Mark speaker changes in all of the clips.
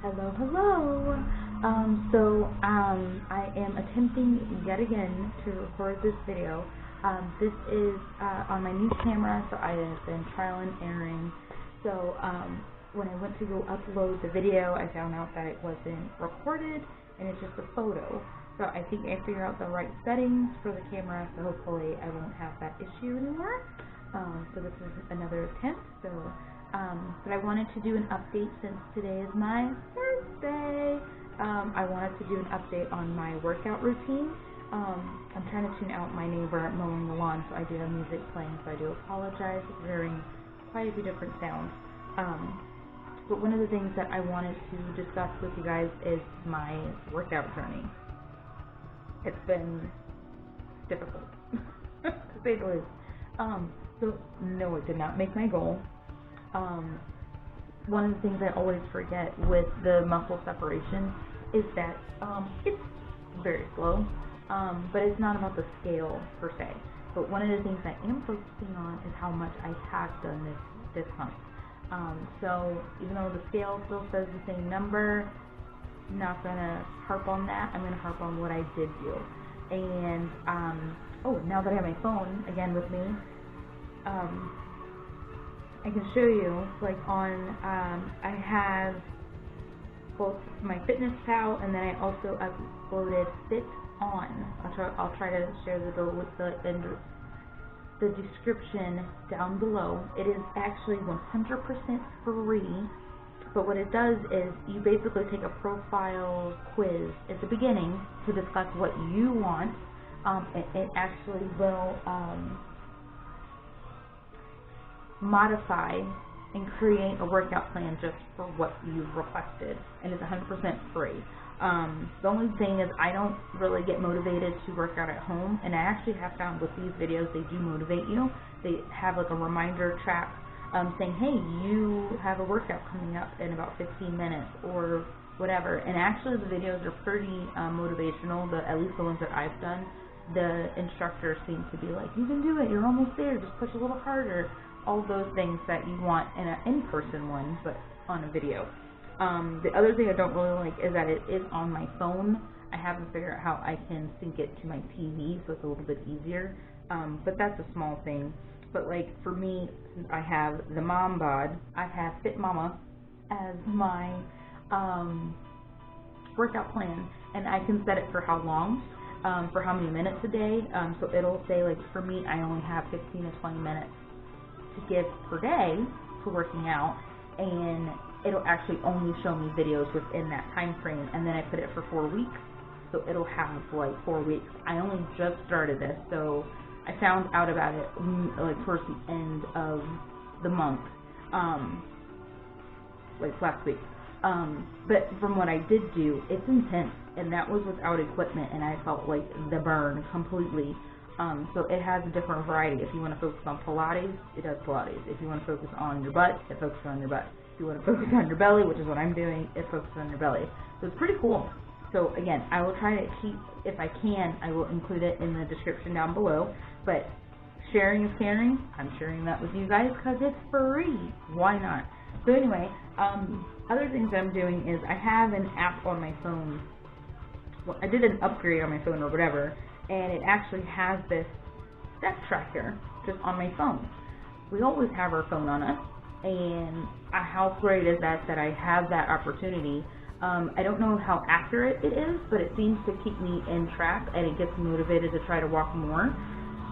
Speaker 1: Hello. I am attempting yet again to record this video. This is on my new camera, so I have been trial and erroring. So when I went to go upload the video, I found out that it wasn't recorded and it's just a photo. So I think I figured out the right settings for the camera, so hopefully I won't have that issue anymore. So this is another attempt. But I wanted to do an update since today is my birthday. I wanted to do an update on my workout routine. I'm trying to tune out my neighbor mowing the lawn, so I do have music playing, so I do apologize for hearing quite a few different sounds. But one of the things that I wanted to discuss with you guys is my workout journey. It's been difficult, to say the least. So no, it did not make my goal. One of the things I always forget with the muscle separation is that it's very slow, but it's not about the scale per se. But one of the things I am focusing on is how much I have done this month. So even though the scale still says the same number, I'm not going to harp on that. I'm going to harp on what I did do. And now that I have my phone again with me, I can show you, like on, I have both my Fitness Pal and then I also uploaded FitOn. I'll try to share the description down below. It is actually 100% free, but what it does is you basically take a profile quiz at the beginning to discuss what you want. It actually will modify and create a workout plan just for what you've requested, and it's 100% free. The only thing is I don't really get motivated to work out at home, and I actually have found with these videos they do motivate you. They have like a reminder track saying, hey, you have a workout coming up in about 15 minutes or whatever, and actually the videos are pretty motivational. At least the ones that I've done, the instructors seem to be like, you can do it, you're almost there, just push a little harder. All those things that you want in an in-person one, but on a video. The other thing I don't really like is that it is on my phone. I haven't figured out how I can sync it to my TV, so it's a little bit easier. But that's a small thing. But like for me, since I have the mom bod, I have Fit Mama as my workout plan, and I can set it for how long, for how many minutes a day. So it'll say, like for me, I only have 15 to 20 minutes to give per day to working out, and it'll actually only show me videos within that time frame, and then I put it for 4 weeks, so it'll have like 4 weeks. I only just started this, so I found out about it like towards the end of the month, like last week. But from what I did do, it's intense, and that was without equipment, and I felt like the burn completely. So it has a different variety. If you want to focus on Pilates, it does Pilates. If you want to focus on your butt, it focuses on your butt. If you want to focus on your belly, which is what I'm doing, it focuses on your belly. So it's pretty cool. So again, I will try to keep, if I can, I will include it in the description down below. But sharing is caring. I'm sharing that with you guys because it's free. Why not? So anyway, other things I'm doing is I have an app on my phone. Well, I did an upgrade on my phone or whatever, and it actually has this step tracker just on my phone. We always have our phone on us, and how great is that I have that opportunity. I don't know how accurate it is, but it seems to keep me in track, and it gets me motivated to try to walk more.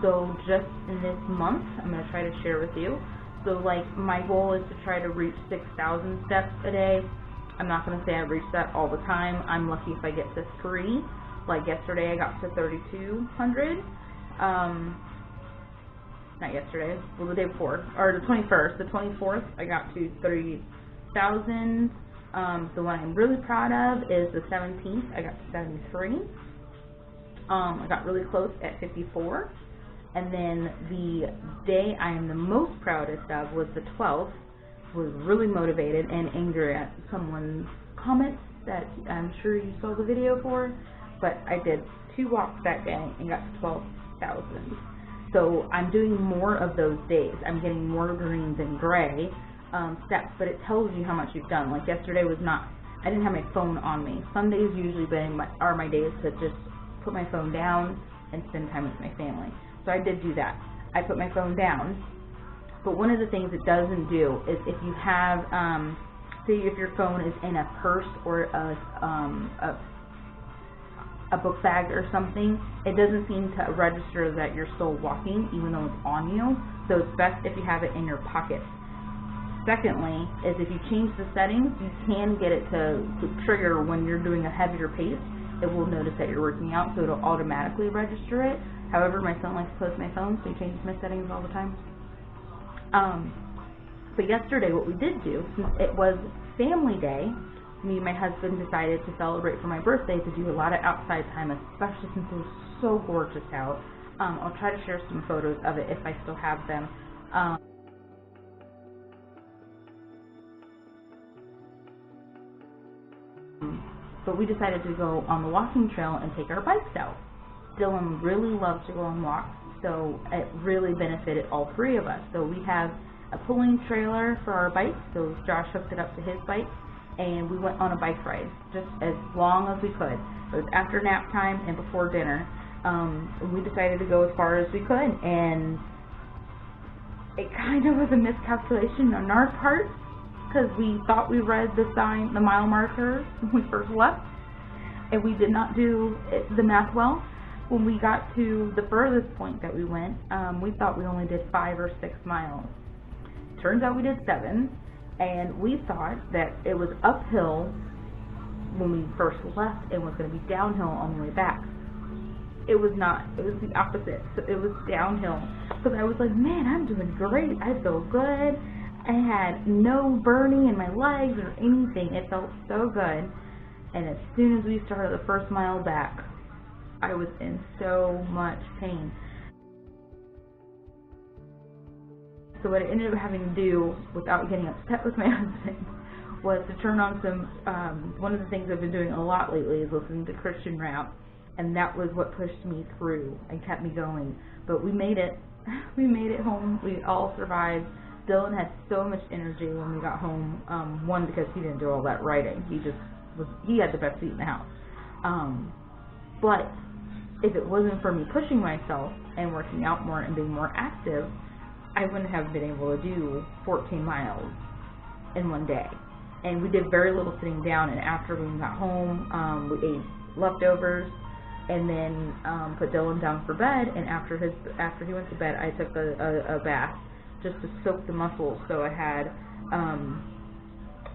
Speaker 1: So just in this month, I'm going to try to share with you. So like my goal is to try to reach 6,000 steps a day. I'm not going to say I reach that all the time. I'm lucky if I get to 3. Like yesterday I got to 3,200, not yesterday, well the day before, or the 21st, the 24th I got to 3,000. The one I'm really proud of is the 17th, I got to 73. I got really close at 54, and then the day I am the most proudest of was the 12th. Was really motivated and angry at someone's comments that I'm sure you saw the video for. But I did 2 walks that day and got to 12,000. So I'm doing more of those days. I'm getting more green than gray steps, but it tells you how much you've done. Like yesterday was not I didn't have my phone on me. Sundays usually are my days to just put my phone down and spend time with my family. So I did do that. I put my phone down. But one of the things it doesn't do is if you have, say if your phone is in a purse or a book bag or something, it doesn't seem to register that you're still walking even though it's on you. So it's best if you have it in your pocket. Secondly, is if you change the settings, you can get it to trigger when you're doing a heavier pace. It will notice that you're working out, so it'll automatically register it. However, my son likes to close my phone, so he changes my settings all the time. But yesterday, what we did do, since it was family day, me and my husband decided to celebrate for my birthday to do a lot of outside time, especially since it was so gorgeous out. I'll try to share some photos of it if I still have them. But we decided to go on the walking trail and take our bikes out. Dylan really loves to go on walks, so it really benefited all three of us. So we have a pulling trailer for our bikes, so Josh hooked it up to his bike, and we went on a bike ride just as long as we could. It was after nap time and before dinner. And we decided to go as far as we could, and it kind of was a miscalculation on our part, because we thought we read the sign, the mile marker, when we first left, and we did not do the math well. When we got to the furthest point that we went, we thought we only did 5 or 6 miles. Turns out we did 7, and we thought that it was uphill when we first left and was going to be downhill on the way back. It was not. It was the opposite. So it was downhill. So I was like, man, I'm doing great. I feel good. I had no burning in my legs or anything. It felt so good. And as soon as we started the first mile back, I was in so much pain. So what I ended up having to do, without getting upset with my husband, was to turn on some, one of the things I've been doing a lot lately is listening to Christian rap. And that was what pushed me through and kept me going. But we made it. We made it home. We all survived. Dylan had so much energy when we got home. One, because he didn't do all that writing. He had the best seat in the house. But if it wasn't for me pushing myself and working out more and being more active, I wouldn't have been able to do 14 miles in one day. And we did very little sitting down. And after we got home, we ate leftovers, and then put Dylan down for bed. And after he went to bed, I took a bath just to soak the muscles, so I had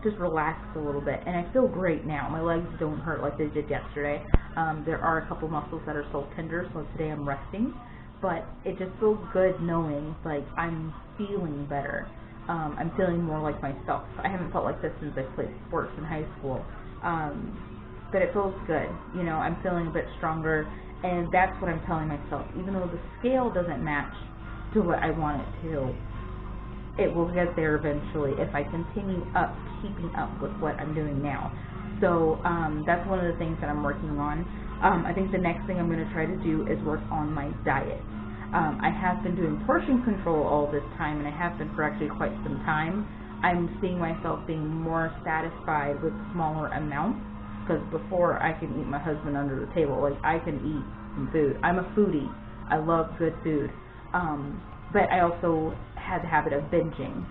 Speaker 1: just relaxed a little bit. And I feel great now. My legs don't hurt like they did yesterday. There are a couple muscles that are still tender, so today I'm resting. But it just feels good knowing, like, I'm feeling better. I'm feeling more like myself. I haven't felt like this since I played sports in high school. But it feels good. You know, I'm feeling a bit stronger, and that's what I'm telling myself. Even though the scale doesn't match to what I want it to, it will get there eventually if I continue keeping up with what I'm doing now. So that's one of the things that I'm working on. I think the next thing I'm going to try to do is work on my diet. I have been doing portion control all this time, and I have been for actually quite some time. I'm seeing myself being more satisfied with smaller amounts, because before I can eat my husband under the table. Like, I can eat some food. I'm a foodie. I love good food. But I also had the habit of binging.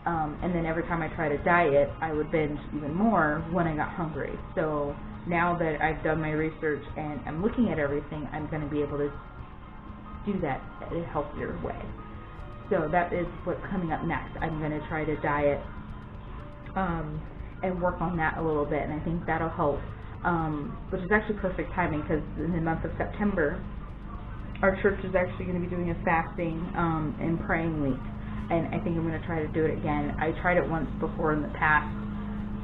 Speaker 1: And then every time I tried a diet, I would binge even more when I got hungry. So now that I've done my research and I'm looking at everything, I'm going to be able to do that in a healthier way. So that is what's coming up next. I'm going to try to diet and work on that a little bit, and I think that'll help, which is actually perfect timing, because in the month of September, our church is actually going to be doing a fasting and praying week, and I think I'm going to try to do it again. I tried it once before in the past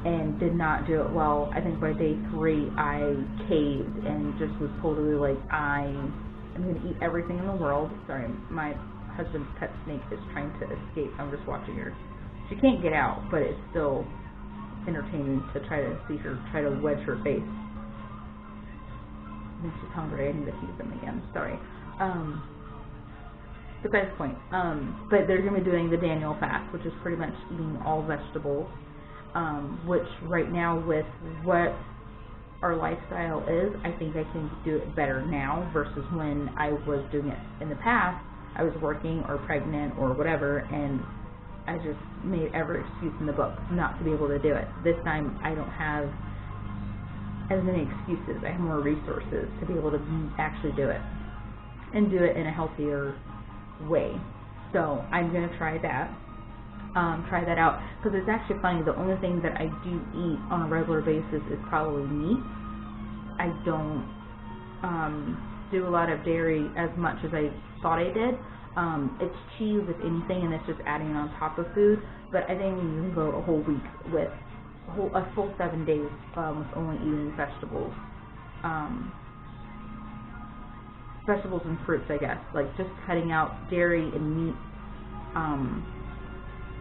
Speaker 1: and did not do it well. I think by day 3 I caved and just was totally like, I'm going to eat everything in the world. Sorry, my husband's pet snake is trying to escape. I'm just watching her. She can't get out, but it's still entertaining to try to see her try to wedge her face. I think she's hungry. I need to feed them again. Sorry. Besides the point. But they're going to be doing the Daniel fast, which is pretty much eating all vegetables. which right now with what our lifestyle is, I think I can do it better now versus when I was doing it in the past. I was working or pregnant or whatever, and I just made every excuse in the book not to be able to do it. This time I don't have as many excuses. I have more resources to be able to actually do it and do it in a healthier way. So I'm going to try that out, because it's actually funny, the only thing that I do eat on a regular basis is probably meat. I don't do a lot of dairy as much as I thought I did. It's cheese, if anything, and it's just adding on top of food, but I think you can go a whole week with a full 7 days with only eating vegetables. Vegetables and fruits, I guess, like just cutting out dairy and meat.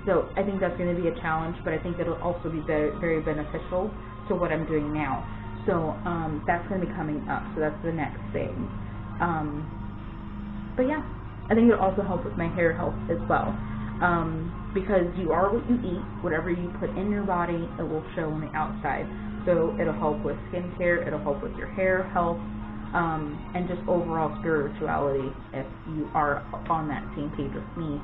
Speaker 1: So I think that's going to be a challenge, but I think it'll also be very, very beneficial to what I'm doing now. So that's going to be coming up. So that's the next thing. But yeah, I think it'll also help with my hair health as well. Because you are what you eat. Whatever you put in your body, it will show on the outside. So it'll help with skincare. It'll help with your hair health. And just overall spirituality, if you are on that same page with me.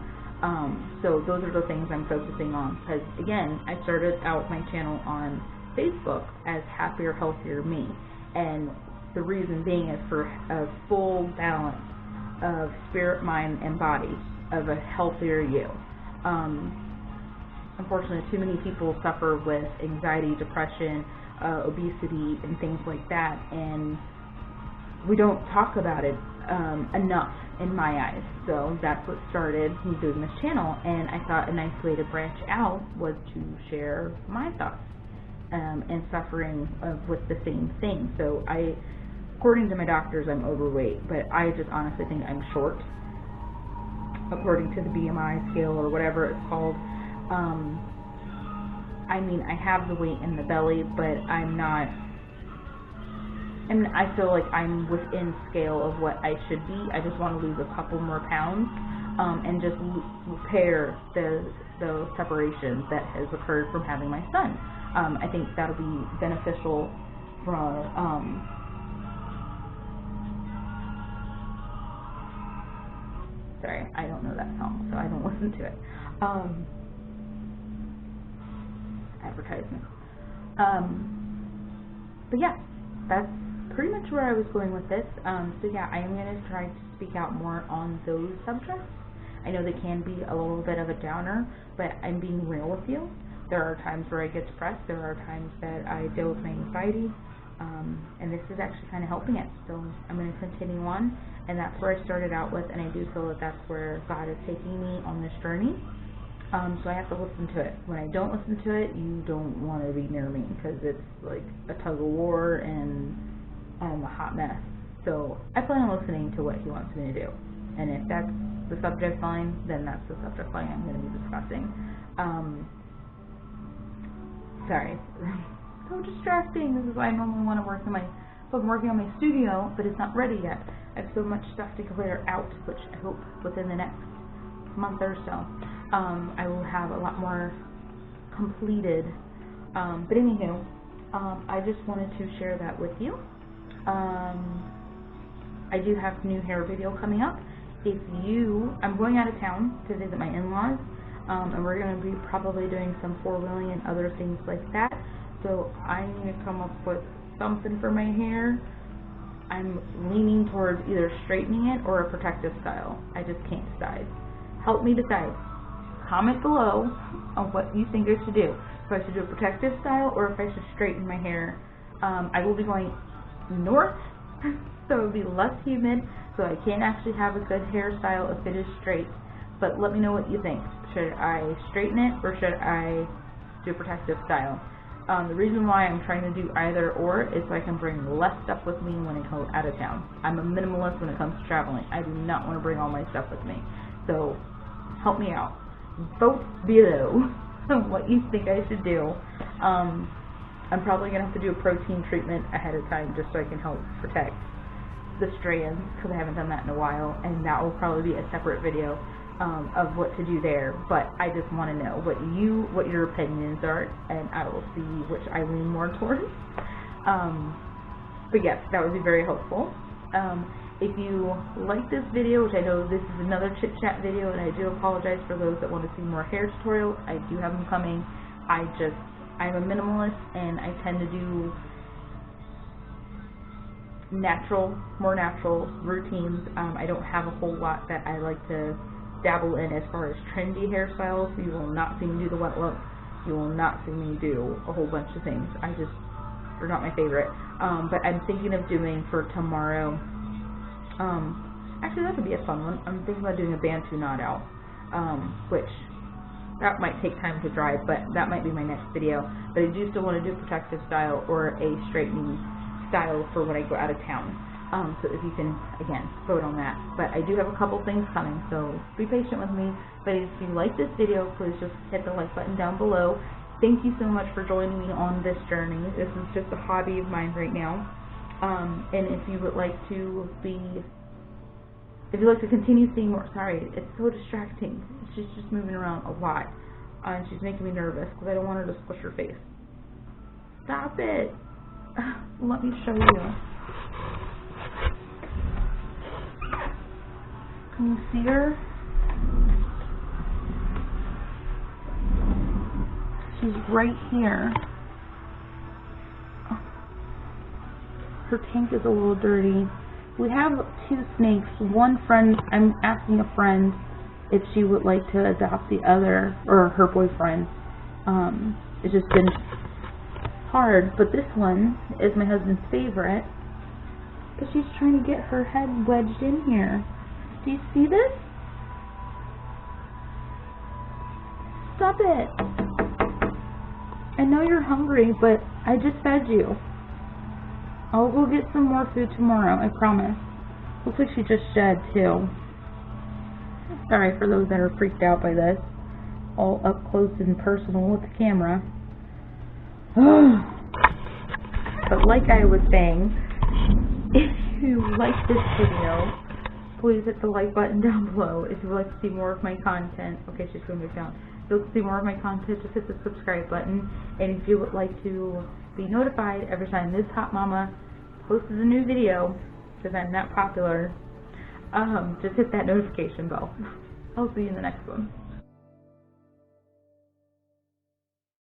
Speaker 1: So those are the things I'm focusing on, because again, I started out my channel on Facebook as Happier, Healthier Me, and the reason being is for a full balance of spirit, mind, and body, of a healthier you. Unfortunately, too many people suffer with anxiety, depression, obesity, and things like that, and we don't talk about it enough in my eyes. So that's what started me doing this channel, and I thought a nice way to branch out was to share my thoughts and suffering with the same thing. So according to my doctors, I'm overweight, but I just honestly think I'm short, according to the BMI scale or whatever it's called. I mean, I have the weight in the belly, but I'm not, and I feel like I'm within scale of what I should be. I just want to lose a couple more pounds and just repair the separation that has occurred from having my son. I think that'll be beneficial for sorry, I don't know that song, so I don't listen to it. Advertisement. But yeah, that's pretty much where I was going with this. So yeah, I am going to try to speak out more on those subjects. I know they can be a little bit of a downer, but I'm being real with you. There are times where I get depressed. There are times that I deal with my anxiety, and this is actually kind of helping it. So I'm going to continue on, and that's where I started out with, and I do feel that that's where God is taking me on this journey. So I have to listen to it. When I don't listen to it, you don't want to be near me, because it's like a tug of war and I'm a hot mess. So I plan on listening to what He wants me to do, and if that's the subject line, then that's the subject line I'm going to be discussing. Sorry, so distracting. This is why I normally want to work on I'm working on my studio, but it's not ready yet. I have so much stuff to clear out, which I hope within the next month or so I will have a lot more completed. But anywho, I just wanted to share that with you. I do have a new hair video coming up. I'm going out of town to visit my in-laws, and we're going to be probably doing some four-wheeling and other things like that. So I need to come up with something for my hair. I'm leaning towards either straightening it or a protective style. I just can't decide. Help me decide. Comment below on what you think I should do. If I should do a protective style or if I should straighten my hair. I will be going north, so it will be less humid, so I can actually have a good hairstyle if it is straight. But let me know what you think. Should I straighten it or should I do a protective style? The reason why I'm trying to do either or is so I can bring less stuff with me when I go out of town. I'm a minimalist when it comes to traveling. I do not want to bring all my stuff with me. So help me out. Vote below what you think I should do. I'm probably going to have to do a protein treatment ahead of time just so I can help protect the strands, because I haven't done that in a while, and that will probably be a separate video. of what to do there, but I just want to know what your opinions are, and I will see which I lean more towards. But yes, that would be very helpful. If you like this video, which I know this is another chit-chat video, and I do apologize for those that want to see more hair tutorials, I do have them coming. I'm a minimalist, and I tend to do more natural routines. I don't have a whole lot that I like to dabble in as far as trendy hairstyles. You will not see me do the wet look. You will not see me do a whole bunch of things. They're not my favorite. But I'm thinking of doing for tomorrow. Actually, that would be a fun one. I'm thinking about doing a Bantu knot out, which that might take time to dry, but that might be my next video. But I do still want to do protective style or a straightening style for when I go out of town. So if you can, again, vote on that. But I do have a couple things coming, so be patient with me. But if you like this video, please just hit the like button down below. Thank you so much for joining me on this journey. This is just a hobby of mine right now. And if you would like to continue seeing more, sorry, it's so distracting. She's just moving around a lot. And she's making me nervous because I don't want her to squish her face. Stop it. Let me show you. Can you see her? She's right here. Her tank is a little dirty. We have 2 snakes. One friend, I'm asking a friend if she would like to adopt the other, or her boyfriend. It's just been hard, but this one is my husband's favorite. But she's trying to get her head wedged in here. Do you see this? Stop it. I know you're hungry, but I just fed you. I'll go get some more food tomorrow, I promise. Looks like she just shed, too. Sorry for those that are freaked out by this. All up close and personal with the camera. But like I was saying, if you like this video, please hit the like button down below. If you would like to see more of my content, okay, she's going back down. If you would like to see more of my content, just hit the subscribe button. And if you would like to be notified every time this hot mama posts a new video, because I'm not popular, just hit that notification bell. I'll see you in the next one.